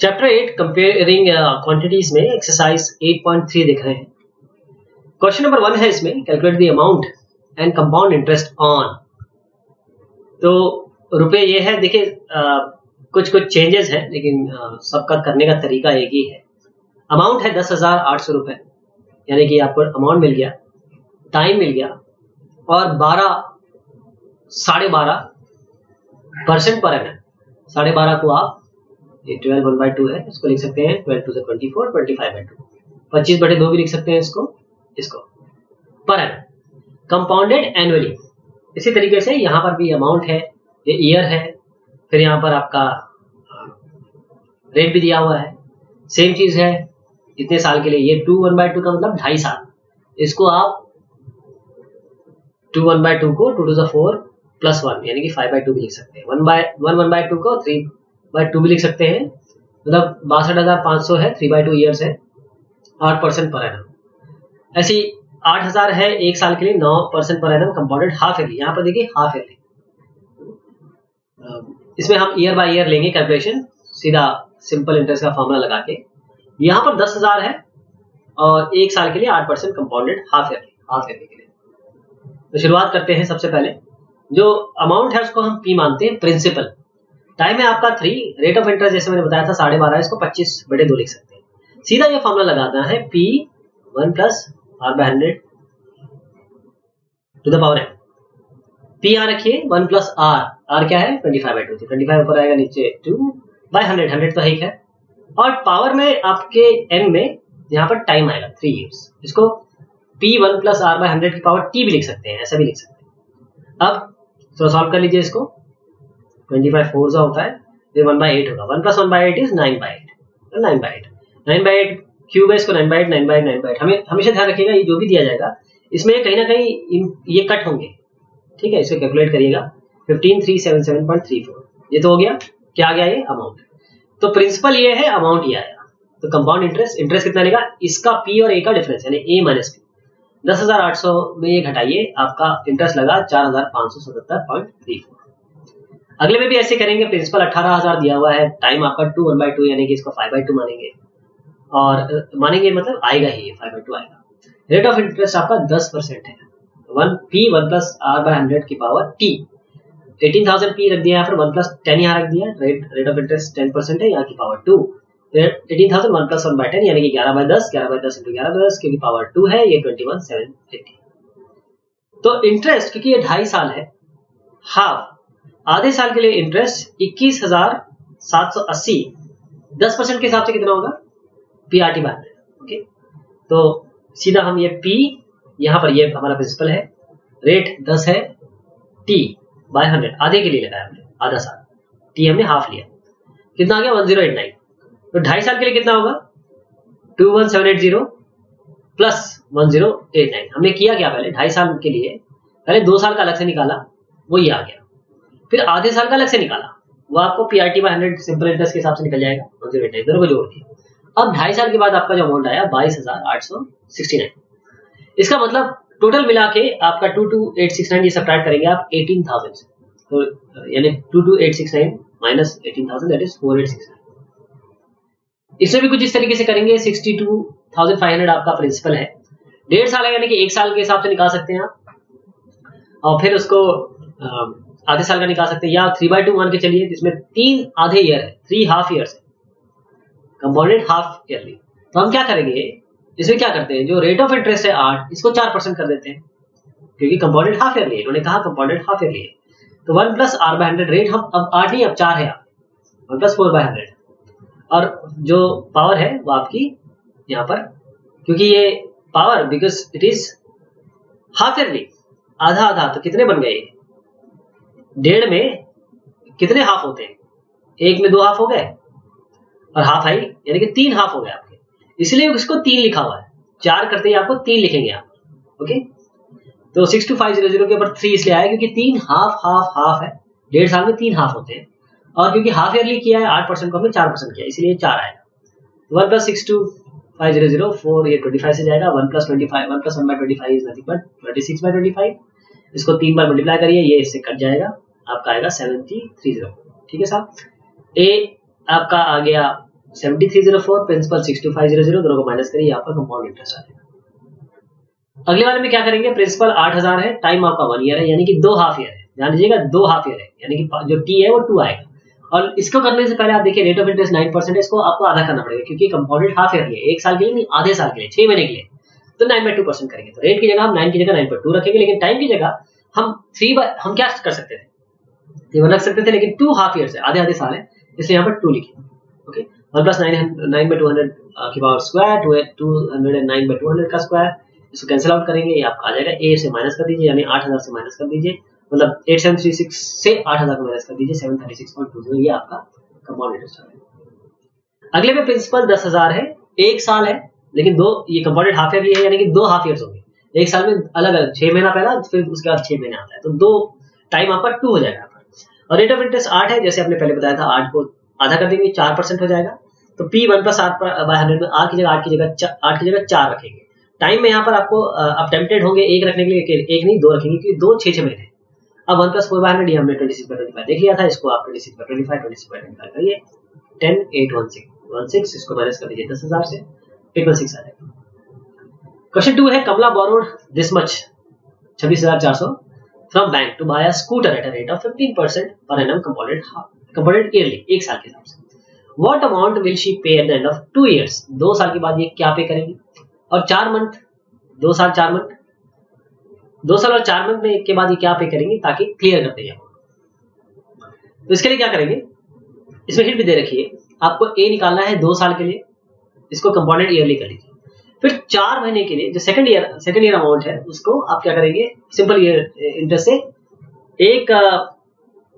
Chapter 8 comparing quantities में exercise 8.3 दिख रहे हैं। क्वेश्चन नंबर 1 है इसमें, calculate the amount and compound interest on. तो रुपए ये है, देखिए कुछ चेंजेस है लेकिन सबका करने का तरीका एक ही है। अमाउंट है 10,800 रुपए, यानी कि आपको अमाउंट मिल गया, टाइम मिल गया और 12.5% पर एनम। 12.5 को आप, ये 12 1/2 है, इसको लिख सकते हैं 12 2 24, 25/2, 25/2 भी लिख सकते हैं इसको पर एनम कंपाउंडेड एनुअली। इसी तरीके से यहाँ पर भी अमाउंट है, ये ईयर है, फिर यहाँ पर आपका रेट भी दिया हुआ है, सेम चीज है इतने साल के लिए। ये 2 1/2 का मतलब 2.5 साल, इसको आप 2 1/2 को 2 to the 4 + 1 यानी कि 5/2 भी लिख सकते हैं। 1/2 को 3/2 भी लिख सकते हैं, मतलब 62,500 है, 3/2 ईयर्स है, 8% पर एनम। ऐसी 8,000 है एक साल के लिए, 9% per annum compounded half yearly. यहाँ पर देखिए हाफ ईयरली, इसमें हम ईयर बाय ईयर लेंगे कैलकुलेशन, सीधा सिंपल इंटरेस्ट का फॉर्मूला लगा के। यहाँ पर 10,000 है और एक साल के लिए 8% कंपाउंडेड हाफ ईयरली के लिए। तो शुरुआत करते हैं। सबसे पहले जो अमाउंट है उसको हम पी मानते हैं, प्रिंसिपल। टाइम है आपका 3, रेट ऑफ इंटरेस्ट जैसे मैंने बताया था 12.5, इसको 25/2 लिख सकते हैं। सीधा ये फॉर्मूला लगाना है, P 1 + R/100 to the power n। P यहाँ रखिए 1 + R क्या है 25/2, 25 ऊपर आएगा, नीचे 2/100, 100 तो एक है, और पावर में आपके n में यहाँ पर टाइम आएगा 3 years। इसको P 1 + R/100 की पावर t भी लिख सकते हैं, ऐसा भी लिख सकते हैं। अब थोड़ा सॉल्व कर लीजिए इसको, 25 4 होता है, ये 1/8 होगा, 1 + 1/8 इज 9/8, 9/8 क्यूब है, इसको 9/8 9/8 9/8। हमें हमेशा ध्यान रखिएगा ये जो भी दिया जाएगा इसमें कहीं ना कहीं ये कट होंगे, ठीक है, इसको कैलकुलेट करिएगा। 15,377.34 ये तो हो गया। क्या आ गया ये अमाउंट। तो प्रिंसिपल ये है, अमाउंट ये आया। तो कंपाउंड इंटरेस्ट कितना लेगा, इसका पी और ए का डिफरेंस यानी ए माइनस पी। 10,800 में ये घटाइए, आपका इंटरेस्ट लगा 4,577.34। अगले में भी ऐसे करेंगे, प्रिंसिपल 18,000 दिया हुआ है, टाइम आपका 2 1/2 यानी कि इसको 5/2 मानेंगे, और मानेंगे मतलब आएगा ही, 5/2 आएगा। रेट ऑफ इंटरेस्ट आपका 10% है, P 1 + R/100 की पावर t। 18,000 P रख दिया यहाँ पर, 1 + 10 यहाँ रख दिया, रेट ऑफ इंटरेस्ट 10% है, यहाँ की पावर 2। 18,000 1 + 1/10 यानी कि 11/10, 11/10 × 11/10 क्योंकि पावर 2 है, ये 21,780। तो इंटरेस्ट क्योंकि ये 2.5 साल है, हाफ आधे साल के लिए इंटरेस्ट 21,780, 10% के हिसाब से कितना होगा, PRT/100। ओके, तो सीधा हम ये P, यहाँ पर ये हमारा प्रिंसिपल है, रेट 10 है, T/100 आधे के लिए लगाया हमने, आधा साल, T हमने हाफ लिया, कितना आ गया 1089। तो 2.5 साल के लिए कितना होगा 21,780 + 1089। हमने किया क्या, पहले 2.5 साल के लिए पहले 2 साल का अलग से निकाला, वो ये आ गया, फिर आधे साल का अलग से निकाला, वो आपको PRT/100 सिंपल इंटरेस्ट के हिसाब से निकल जाएगा, 1089 दोनों को जोड़ दिया। अब 2.5 साल के बाद आपका जो अमाउंट आया 22,869। इसका मतलब टोटल मिला के आपका 22,869 ये सब्ट्रैक्ट करेंगे आप 18,000 से, तो यानी 22,869 - 18,000 दैट इज 4,869। इसमें भी कुछ इस तरीके से करेंगे, 62,500 आपका प्रिंसिपल है, 1.5 साल है यानी कि 1 साल के हिसाब से निकाल सकते हैं आप, और फिर उसको आधे साल का निकाल सकते हैं, या 3/2 मान के चलिए, जिसमें 3 आधे ईयर है, 3 हाफ ईयर्स है, कंपाउंडेड हाफ ईयरली। तो हम क्या करेंगे, इसमें क्या करते हैं, जो रेट ऑफ इंटरेस्ट है 8, इसको 4% कर देते हैं, क्योंकि कंपाउंडेड हाफ ईयरली है, इन्होंने कहा कंपाउंडेड हाफ ईयरली है। तो 1 + R/100 रेट हम अब 8 नहीं अब 4 है, 1 + 4/100, और जो पावर है वो आपकी यहाँ पर, क्योंकि ये power because it is half yearly, आधा आधा, तो कितने बन गए, 1.5 में कितने हाफ होते हैं, 1 में 2 हाफ हो गए और हाफ आई, यानी कि 3 हाफ हो गए आपके, इसलिए उसको 3 लिखा हुआ है, 4 करते ही आपको 3 लिखेंगे आप। ओके, तो 62500 के ऊपर 3 इसलिए आया क्योंकि 3 हाफ है, 1.5 साल में 3 हाफ होते हैं, और क्योंकि हाफ ईयरली किया है 8% को हमने 4% किया, इसलिए 4 आएगा। 1 + 62500 4, ये 25 से जाएगा, 1 + 25, 1 + 1/25 इज नथिंग बट 26/25, इसको 3 बार मल्टीप्लाई करिए, ये इससे कट जाएगा, आपका आएगा 730। ठीक है साहब, ए आपका आ गया 7304, प्रिंसिपल 62500, दोनों को माइनस करिए, आपका कंपाउंड इंटरेस्ट आ जाएगा। अगले वाले में क्या करेंगे, प्रिंसिपल 8000 है, टाइम आपका 1 ईयर है, यानी कि 2 हाफ ईयर है। ध्यान दीजिएगा 2 हाफ ईयर है, यानी कि जो टी है वो 2 आएगा। और इसको करने से पहले आप देखिए रेट ऑफ इंटरेस्ट 9% है, इसको आपको आधा करना पड़ेगा क्योंकि कंपाउंडेड हाफ ईयर के लिए, 1 साल के लिए नहीं, आधे साल के लिए, 6 महीने के लिए, तो 9/2% करेंगे। तो रेट की जगह हम 9 की जगह 9/2 रखेंगे, लेकिन टाइम की जगह हम हम क्या कर सकते थे, ये रख सकते थे, लेकिन 2 हाफ ईयर है, आधे आधे साल है, इसलिए यहाँ पर 2 लिखिए। ओके, 1 + 9/200 की पावर स्क्वायर, 209/200 का स्क्वायर, इसको कैंसिल आउट करेंगे, ये आपका आ जाएगा। ए से माइनस कर दीजिए, यानी 8000 से माइनस कर दीजिए, मतलब 8736 से 8000 को माइनस कर दीजिए, 736.20, ये आपका कंपाउंड इंटरेस्ट आ जाएगा। अगले में प्रिंसिपल 10,000 है, 1 साल है, लेकिन ये कंपाउंडेड हाफ ईयर है, यानी कि 2 हाफ ईयर्स होंगे, 1 साल में अलग अलग 6 महीना पहला, फिर उसके बाद 6 महीने आता है, तो 2 टाइम आपका 2 हो जाएगा। और रेट ऑफ इंटरेस्ट 8 है, जैसे आपने पहले बताया था, 8 को आधा कर देंगे, 4% हो जाएगा। तो P 1 + 8/100 में R की जगह 8 की जगह 4 रखेंगे। टाइम में यहाँ पर आपको आप टेम्पटेड होंगे 1 रखने के लिए, 1 नहीं 2 रखेंगे, क्योंकि 2 6 महीने। अब 1 + 4/100 ये हमने 26/25 देख लिया था, इसको आप 26/25 26/25 करिए, 10 8 16, इसको माइनस कर दीजिए 10,000 से, 816 आ जाएगा। क्वेश्चन 2 है, Kamala borrowed this much 26,400 from bank to buy a scooter at a rate of 15% per annum compounded yearly, 1 साल के हिसाब से। व्हाट अमाउंट विल शी पे at the end of 2 years, 2 साल के बाद ये क्या पे करेंगी, और 4 मंथ, 2 साल 4 मंथ, 2 साल और 4 मंथ में के बाद ये क्या पे करेंगी, ताकि क्लियर कर दें। तो इसके लिए क्या करेंगे, इसमें हिंट भी दे रखी है, आपको ए निकालना है 2 साल के लिए, इसको कंपाउंडेड ईयरली कर लीजिए। फिर 4 महीने के लिए जो सेकंड ईयर अमाउंट है, उसको आप क्या करेंगे, सिंपल इंटरेस्ट से,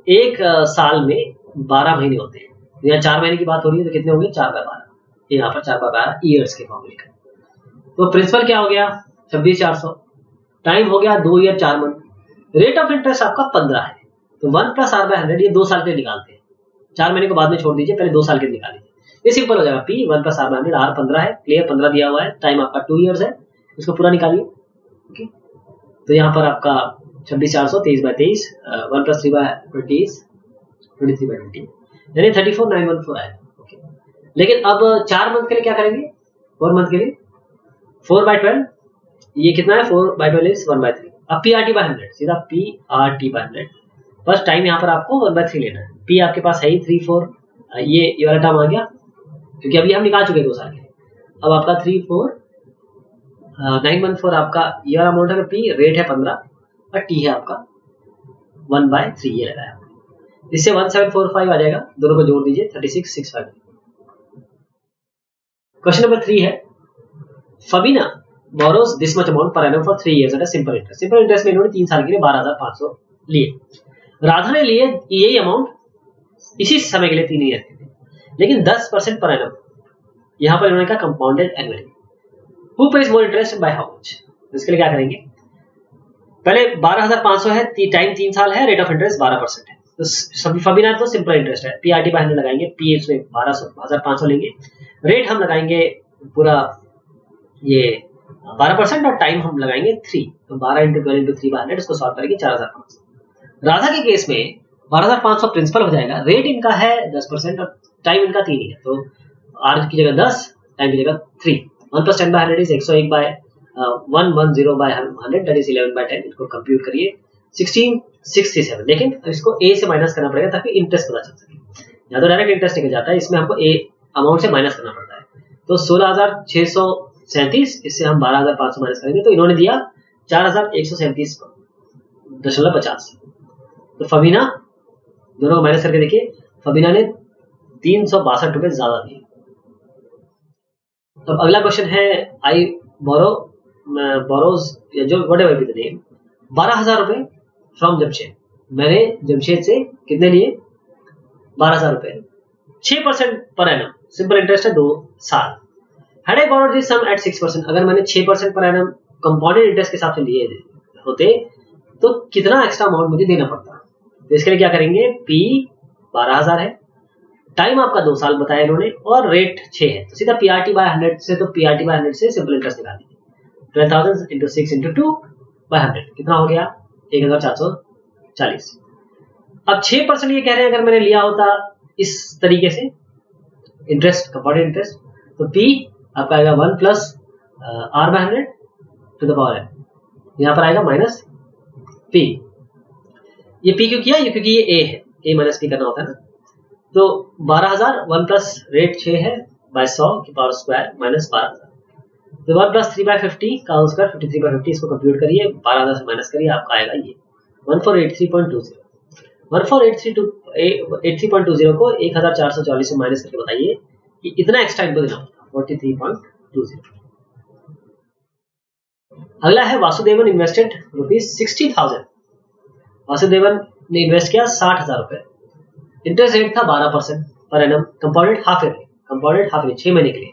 एक साल में 12 महीने होते हैं, यहाँ 4 महीने की बात हो रही है, तो कितने होंगे, 4/12, यहाँ पर 4/12 ईयर्स के फॉर्मूले का। तो प्रिंसिपल क्या हो गया, 26,400, टाइम हो गया 2 year 4 month, rate of interest आपका 15 है, तो 1 + R/100 ये 2 साल के निकालते हैं, 4 महीने को बाद में छोड़ दीजिए, पहले 2 साल के निकाल लीजिए, ये सिंपल हो जाएगा। P 1 + R/100, R 15 है, क्लियर, 15 दिया हुआ है, टाइम आपका 2 इयर्स है, इसको पूरा निकालिए। ओके, तो यहाँ पर आपका 26,400 23/23, 1 + 3/20 23/20, यानी 34,914 आएगा। ओके, लेकिन अब 4 मंथ के लिए क्या करेंगे, 4 मंथ के लिए 4/12, ये कितना है, 4/12 इज 1/3। अब PRT/100, सीधा PRT/100, बस टाइम यहाँ पर आपको 1/3 लेना है। P आपके पास है ही 3 4, ये वाला टर्म आ गया, क्योंकि अभी हम निकाल चुके हैं 2 साल के लिए। अब आपका 3 4 914 आपका ये वाला अमाउंट है, P रेट है 15 और T है आपका 1/3, ये लगाया, इससे 1745 आ जाएगा, दोनों को जोड़ दीजिए 3665। क्वेश्चन नंबर 3 है, Fabina borrows this much amount per annum for 3 years at a simple interest. Simple interest में इन्होंने 3 साल के लिए 12,500 लिए। राधा ने लिए यही अमाउंट इसी समय के लिए 3 ईयर के लिए, लेकिन 10% पर एनम, यहां पर इन्होंने कहा compounded annually. Who page more interest by how much, इसके लिए क्या करेंगे, पहले 12,500 है, टाइम 3 साल है, रेट ऑफ इंटरेस्ट 12% है, तो सभी फबीना तो सिंपल इंटरेस्ट है, PRT/100 लगाएंगे, P इसमें 12,500 लेंगे, रेट हम लगाएंगे पूरा ये 12% और टाइम हम लगाएंगे 3, तो 12 × 12 × 3/100, इसको सॉल्व करेंगे 4,500। राधा के केस में 12,500 प्रिंसिपल हो जाएगा, रेट इनका है 10% और टाइम इनका 3 ही है, तो R की जगह 10, टाइम की जगह 3, 1 + 10/100 इज 101/110/100, दैट इज 11/10, इसको कंप्यूट करिए 1667। लेकिन इसको A से माइनस करना पड़ेगा ताकि इंटरेस्ट पता चल सके, या तो डायरेक्ट इंटरेस्ट निकल जाता है, इसमें हमको A अमाउंट से माइनस करना पड़ता है, तो 16,637, इससे हम 12,500 माइनस करेंगे, तो इन्होंने दिया 4,137.50। तो फबीना, दोनों को माइनस करके देखिए, फबीना ने 362 रुपए ज्यादा दिए। तो अगला क्वेश्चन है, आई बोरोज या जो what ever be the name, 12,000 रुपए फ्रॉम जमशेद, मैंने जमशेद से कितने लिए, 12,000 रुपए, 6% पर एनम, सिंपल इंटरेस्ट है 2 साल। Had I borrowed this sum at 6%, अगर मैंने 6% पर एनम कंपाउंडेड इंटरेस्ट के हिसाब से लिए होते, तो कितना एक्स्ट्रा अमाउंट मुझे देना पड़ता। तो इसके लिए क्या करेंगे, P 12,000 है, टाइम आपका 2 साल बताया इन्होंने, और रेट 6 है, तो सीधा PRT/100 से, तो PRT/100 से सिंपल इंटरेस्ट निकाल दीजिए, 12,000 × 6 × 2/100 कितना हो गया, 1,440। अब 6% ये कह रहे हैं, अगर मैंने लिया होता इस तरीके से इंटरेस्ट, कंपाउंडेड इंटरेस्ट, तो P आपका आएगा 1 plus R/100 to the power n, यहाँ पर आएगा माइनस P। ये P क्यों किया? ये क्योंकि ये A है, A माइनस P करना होता है ना। तो 12,000 1 प्लस रेट 6 है बाय 100 की पावर स्क्वायर माइनस 12,000, तो 1 प्लस 3/50 का होल स्क्वायर 53/50, इसको कंप्यूट करिए, 12,000 से माइनस करिए, आपका आएगा ये 1483.20। 1483.20 को 1440 से माइनस करके बताइए कि इतना एक्स्ट्रा इनको देना होता है 43.20। अगला है वासुदेवन इन्वेस्टेड ₹60,000। वासुदेवन ने इन्वेस्ट किया 60,000 रुपए, इंटरेस्ट रेट था 12% per annum, compounded half yearly, 6 महीने के लिए।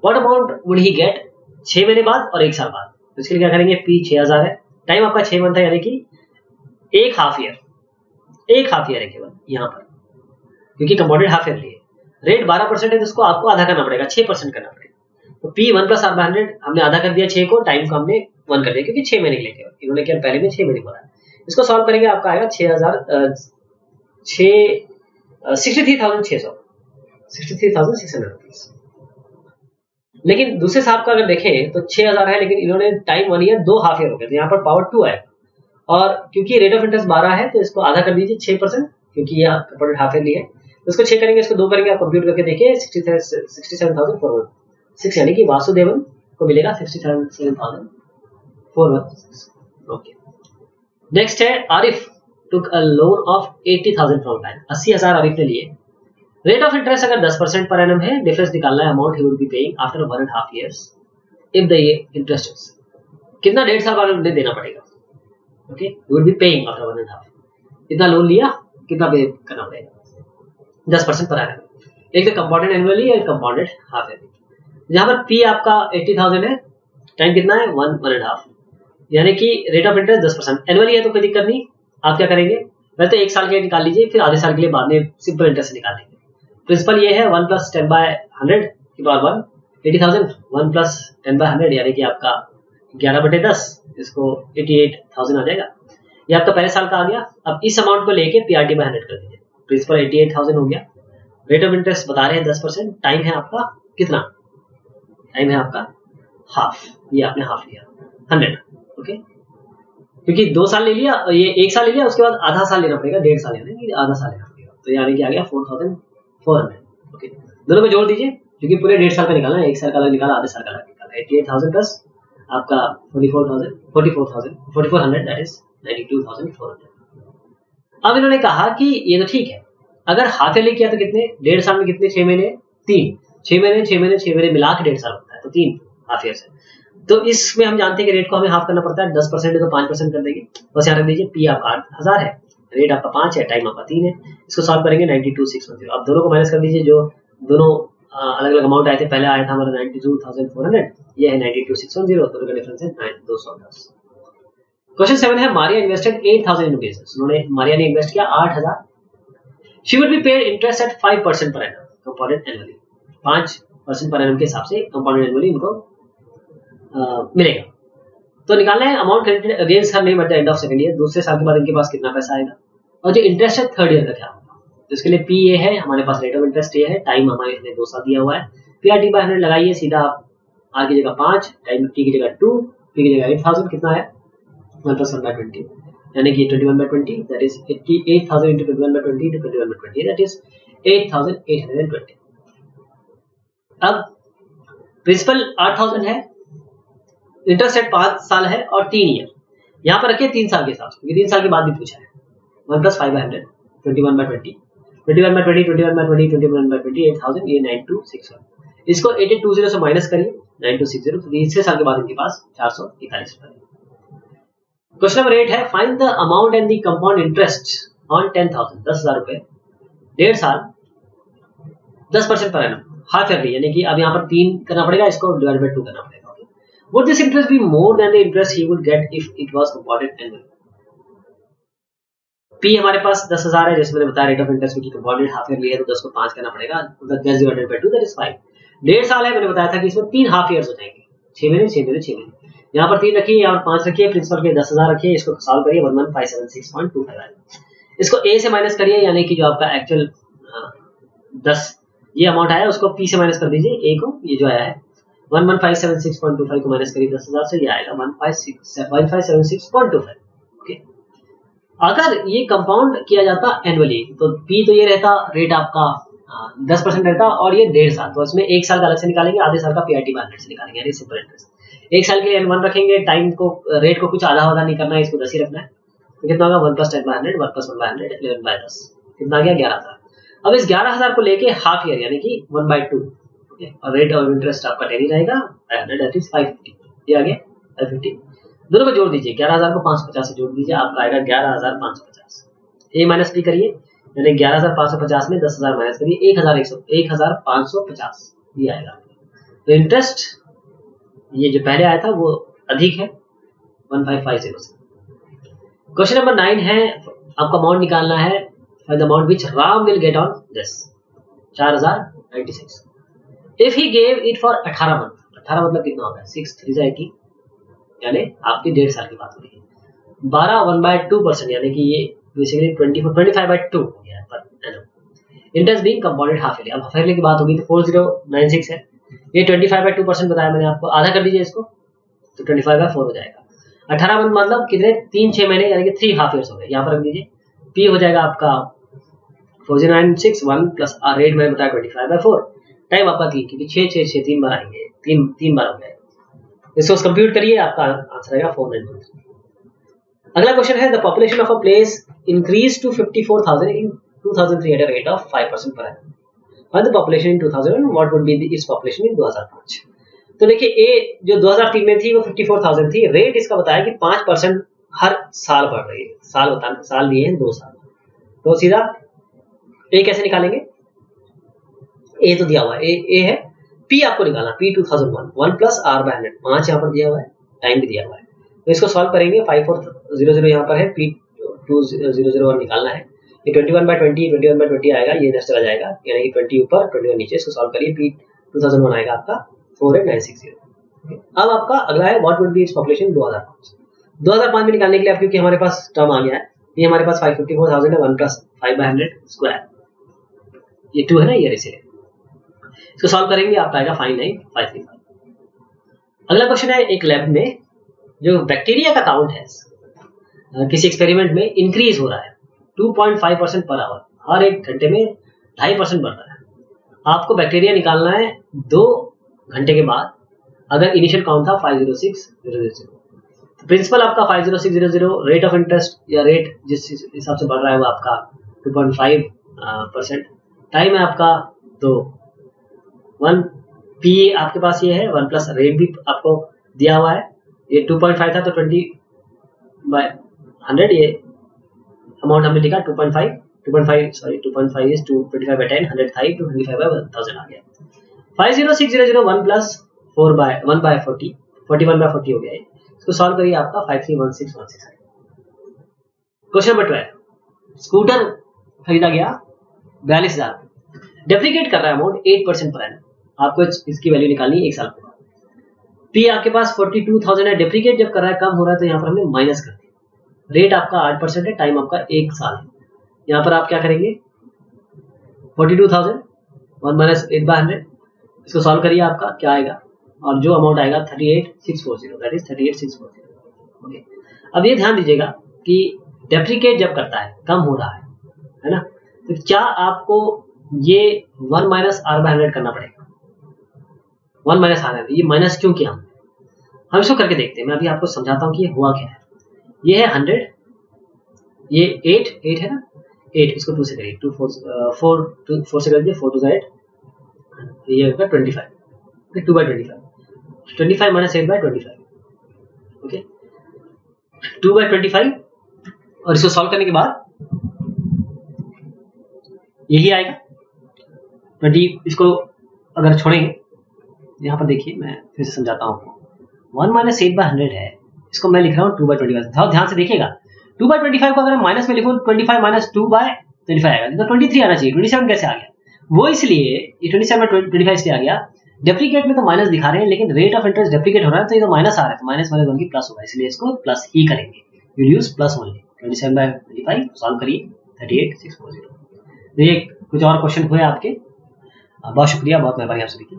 What amount would he get 6 महीने बाद और 1 साल बाद? तो इसके लिए क्या करेंगे, P 6,000 है, टाइम आपका 6 मंथ है, यानी कि एक हाफ ईयर है केवल यहाँ पर, क्योंकि कंपाउंडेड हाफ ईयरली है। रेट 12% है, तो उसको आपको आधा करना पड़ेगा, 6% करना पड़ेगा। तो P 1 प्लस R/100 हमने आधा कर दिया 6 को, टाइम को हमने 1 कर दिया, क्योंकि 6 महीने के लिए केवल, इन्होंने केवल पहले में 6 महीने बोला है। इसको सॉल्व करेंगे, आपका आएगा 63,600 रुपीज। लेकिन दूसरे साहब का अगर देखें तो 6,000 है, लेकिन इन्होंने टाइम 1 ईयर 2 हाफ ईयर हो गया, तो यहाँ पर पावर 2 आएगा, और क्योंकि रेट ऑफ इंटरेस्ट 12 है, तो इसको आधा कर दीजिए 6%, क्योंकि यह हाफ ईयरली है। तो इसको 6 करेंगे, इसको 2 करेंगे, आप कंप्यूट करके देखिए 67,416, यानी कि वासुदेवन को मिलेगा 67,416। ओके, नेक्स्ट है Arif took a loan of 80,000 from bank. 80,000 Arif ने लिए। रेट ऑफ इंटरेस्ट अगर 10% पर एनम है, डिफरेंस निकालना है, amount he would be paying after 1.5 years if the interest is, कितना 1.5 साल बाद उन्हें देना पड़ेगा। Okay, you would be paying after 1.5, इतना लोन लिया, कितना पे करना पड़ेगा, 10% पर एनम। एक तो कंपाउंडेड एनुअली और कंपाउंडेड हाफ ईयरली। यहाँ पर P आपका 80,000 है, टाइम कितना है 1.5, यानी कि रेट ऑफ इंटरेस्ट 10%, एनुअली है तो कोई दिक्कत नहीं। आप क्या करेंगे, वैसे तो 1 साल के लिए निकाल लीजिए, फिर आधे साल के लिए बाद में सिंपल इंटरेस्ट निकाल लेंगे। प्रिंसिपल ये है 1 प्लस 10/100 की पावर 1, 80,000 1 प्लस 10/100 यानी कि आपका 11/10, इसको 88,000 आ जाएगा। ये आपका पहले साल का आ गया। अब इस अमाउंट को लेके PRT/100 कर दीजिए, प्रिंसिपल 88,000 हो गया, रेट ऑफ इंटरेस्ट बता रहे हैं 10%, टाइम है आपका कितना, टाइम है आपका हाफ, ये आपने हाफ लिया 100। ओके, क्योंकि 2 साल ले लिया, ये 1 साल ले लिया, उसके बाद आधा साल लेना पड़ेगा, 1.5 साल लेना, आधा साल लेना पड़ेगा, तो यानी कि आ गया 4,400। ओके, दोनों को जोड़ दीजिए, क्योंकि पूरे 1.5 साल का निकालना है, 1 साल का अलग निकाला, आधे साल का अलग निकाला। 88,000 प्लस आपका 44,400 दैट इज 92,400। अब इन्होंने कहा कि ये तो ठीक है, अगर हाफ ईयरली किया तो कितने, 1.5 साल में कितने, 6 महीने 3, 6 महीने मिला के 1.5 साल होता है, तो 3 हाफ ईयर से। तो इसमें हम जानते हैं कि रेट को हमें हाफ करना पड़ता है, 10% है तो 5% कर देंगे। बस यहाँ रख दीजिए, P आपका 8,000 है, रेट आपका 5 है, टाइम आपका 3 है, इसको सॉल्व करेंगे 92,610। अब दोनों को माइनस कर दीजिए, जो दोनों अलग अलग अमाउंट आए थे, पहले आया था हमारा 92,400, ये है 92,610, दोनों का डिफरेंस है 210। क्वेश्चन 7 है मारिया इन्वेस्टेड 8,000 इन बिजनेस। उन्होंने, मारिया ने इन्वेस्ट किया 8,000। She would be paid interest eight 5% per annum, compounded annually, 5% per annum के हिसाब से कंपाउंडेड एनुअली इनको मिलेगा। तो निकालना है amount credited against her name at the end of second year, दूसरे साल के बाद इनके पास कितना पैसा आएगा, और जो इंटरेस्ट है थर्ड ईयर का क्या होगा। तो इसके लिए P ये है, हमारे पास रेट ऑफ इंटरेस्ट ये है, टाइम हमारे इसमें 2 साल दिया हुआ है, PRT/100 लगाइए सीधा, आप R की जगह 5, टाइम T की जगह 2, P की जगह 8,000, कितना है 1 + 1/20, यानी कि 21/20, that is 88,000 into 21/20 into 21/20, that is 8,820। अब प्रिंसिपल 8,000 है, इंटरेस्ट रेट 5 साल है और 3 ईयर, यहाँ पर रखिए 3 साल के हिसाब से, क्योंकि 3 साल के बाद भी पूछा है। 1 + 5/100 21/20, 21/20, 21/20, 21/20, 8,000, ये 92,600। इसको 8820 से माइनस करिए 9260, तो तीसरे साल के बाद इनके पास 441 रुपए। क्वेश्चन नंबर 8 है find the amount and the compound interest on 10,000, 10,000 रुपए 1.5 साल 10% पर एनम, हाफ ईयरली, यानी कि अब यहाँ पर 3 करना पड़ेगा, इसको डिवाइड बाय 2 करना पड़ेगा। Would this interest be more than the interest he would get if it was compounded annually? P हमारे पास 10,000 है, जैसे मैंने बताया रेट ऑफ इंटरेस्ट की कंपाउंडेड हाफ ईयरली है, तो 10 को 5 करना पड़ेगा, 10 डिवाइडेड बाय 2 दैट इज 5। 1.5 साल है, मैंने बताया था कि इसमें 3 हाफ ईयर्स हो जाएंगे, 6 महीने 6 महीने 6 महीने। यहाँ पर 3 रखिए, यहाँ पर 5 रखिए, प्रिंसिपल के 10,000 रखिए, इसको सॉल्व करिए 11,576.25 आएगा। इसको A से माइनस करिए, यानी कि जो आपका एक्चुअल 10 ये अमाउंट आया उसको पी से माइनस कर दीजिए, ए को, ये जो आया है 11,576.25 को माइनस करिए 10,000 से, ये आएगा 1576.25। ओके, अगर ये कंपाउंड किया जाता एनुअली तो पी तो ये रहता रेट आपका 10% रहता और ये 1.5 साल, तो इसमें 1 साल का अलग से निकालेंगे, आधे साल का पीआईटी बाय 100 से निकालेंगे, यानी सिंपल इंटरेस्ट। 1 साल के लिए N1 रखेंगे, टाइम को रेट को कुछ आधा आधा नहीं करना है, इसको 10 ही रखना है, तो कितना होगा 1 + 10/100, 1 + 1/100, 11/10, कितना आ गया 11,000। अब इस 11,000 को लेके हाफ ईयर यानी कि 1/2, और रेट ऑफ इंटरेस्ट आपका 10 ही रहेगा 100, दैट इज 550, ये आ गया 550। दोनों को जोड़ दीजिए, 11,000 को 550 से जोड़ दीजिए, आपका आएगा 11,550। ए माइनस बी करिए, यानी 11,550 में 10,000 माइनस करिए, 1,550, ये आएगा। तो इंटरेस्ट ये जो पहले आया था वो अधिक है 1550 से। क्वेश्चन नंबर 9 है, आपका अमाउंट निकालना है, the amount which Ram will get on this 4,096 if he gave it for 18 month। 18 मतलब कितना होगा 6 3 80, यानी आपकी 1.5 साल की बात हो रही है। 12 1/2% यानी कि ये बेसिकली 25/2 हो गया per annum. Interest being compounded half yearly, अब हाफ ईयरली की बात होगी तो 4096 है, ये 25/2% बताया मैंने आपको, आधा कर दीजिए इसको तो 25/4 हो जाएगा। 18 मंथ मतलब कितने 3-6 महीने यानी कि 3 हाफ ईयर्स हो गए, यहाँ पर रख दीजिए। पी हो जाएगा आपका 4096 प्लस रेट मैंने बताया 25/4, टाइम आपका 3, क्योंकि 6 3 बार आएंगे, 3 बार हो गए, इसको कंप्यूट करिए, आपका आंसर आएगा 493। अगला क्वेश्चन है, the population of a place increase to 54,000 in 2003 at a rate of 5% per annum, find the population in 2000, what would be its population in 2005। तो देखिए ए जो 2003 में थी वो 54,000 थी, रेट इसका बताया कि 5% हर साल बढ़ रही है, साल दिए हैं 2 साल, तो सीधा ए कैसे निकालेंगे, ए तो दिया हुआ है, ए है, पी आपको निकालना, पी 2001 1 + r/100, 5 यहाँ पर दिया हुआ है, टाइम भी दिया हुआ है, तो इसको सॉल्व करेंगे, 5400 यहाँ पर है, पी 2001 निकालना है, ये 21/20 आएगा, ये इधर चला जाएगा, यानी कि 20 ऊपर 21 नीचे, इसको सॉल्व करिए, पी 2001 आएगा आपका 48960। अब आपका अगला है, what would be its population 2005। 2005 में निकालने के लिए, अब क्योंकि हमारे पास टर्म आ गया है, ये हमारे पास 554,000 है, 1 + 5/100 स्क्वायर, ये 2 है ना ईयर, इसीलिए इसको सॉल्व करेंगे, आपका आएगा 59535। अगला क्वेश्चन है, एक लैब में जो बैक्टीरिया का काउंट है किसी एक्सपेरिमेंट में इंक्रीज हो रहा है 2.5% पर आवर, हर 1 घंटे में 2.5% बढ़ रहा है। आपको बैक्टीरिया निकालना है 2 घंटे के बाद, अगर इनिशियल काउंट था 506,000, प्रिंसिपल आपका 50600, रेट ऑफ इंटरेस्ट या रेट जिस हिसाब से बढ़ रहा है वो आपका 2.5%, टाइम है आपका 2, 1 पी आपके पास ये है, 1 प्लस रेट भी आपको दिया हुआ है, ये 2.5 था तो 20/100, ये अमाउंट हमने लिखा 2.5 इज 25/10, 100 था 25/1000 आ गया। 50600 1 + 1/40 41/40 हो गया है, इसको सॉल्व करिए, आपका 531616 है। क्वेश्चन नंबर 12, स्कूटर खरीदा गया 42,000, डेप्रिकेट कर रहा है अमाउंट 8% पर एनम, आपको इसकी वैल्यू निकालनी है 1 साल के बाद। पी आपके पास 42,000 है, डेप्रिकेट जब कर रहा है कम हो रहा है तो यहाँ पर हमने माइनस कर दिया, रेट आपका 8% है, टाइम आपका 1 साल है, यहाँ पर आप क्या करेंगे 42,000 1 - 8/100, इसको सॉल्व करिए, आपका क्या आएगा, और जो अमाउंट आएगा 38,640, दैट इज 38,640। ओके, अब ये ध्यान दीजिएगा कि डेप्रिकेट जब करता है कम हो रहा है ना, तो क्या आपको ये 1 - r/100 करना पड़ेगा, 1 - r/100, ये माइनस क्यों किया हम इसको करके देखते हैं, मैं अभी आपको समझाता हूँ कि ये हुआ क्या है। ये है 100, ये 8 है ना, 8 इसको 2 से करिए, 4 से कर दीजिए, 4 2 8, ये होगा 25, 2/25, 25 - 8/25, ओके 2/25, और इसको सॉल्व करने के बाद यही आएगा 20, इसको अगर छोड़ेंगे, यहाँ पर देखिए मैं फिर से समझाता हूँ आपको, 1 - 8/100 है, इसको मैं लिख रहा हूँ 2/25, ध्यान से देखिएगा, 2/25 को अगर मैं माइनस में लिखूँ 25 - 2/25 आएगा, तो 23 आना चाहिए, 27 कैसे आ गया, वो इसलिए ये 27/25 इसलिए आ गया, डेप्रिकेट में तो माइनस दिखा रहे हैं, लेकिन रेट ऑफ इंटरेस्ट डेप्रिकेट हो रहा है तो ये तो माइनस आ रहा है, तो माइनस वाले 1 की प्लस होगा, इसलिए इसको प्लस ही करेंगे, you use plus only. 27/25 solve करिए 38,640। ये कुछ और क्वेश्चन हुए आपके, बहुत शुक्रिया, बहुत मेहरबानी आप सभी की।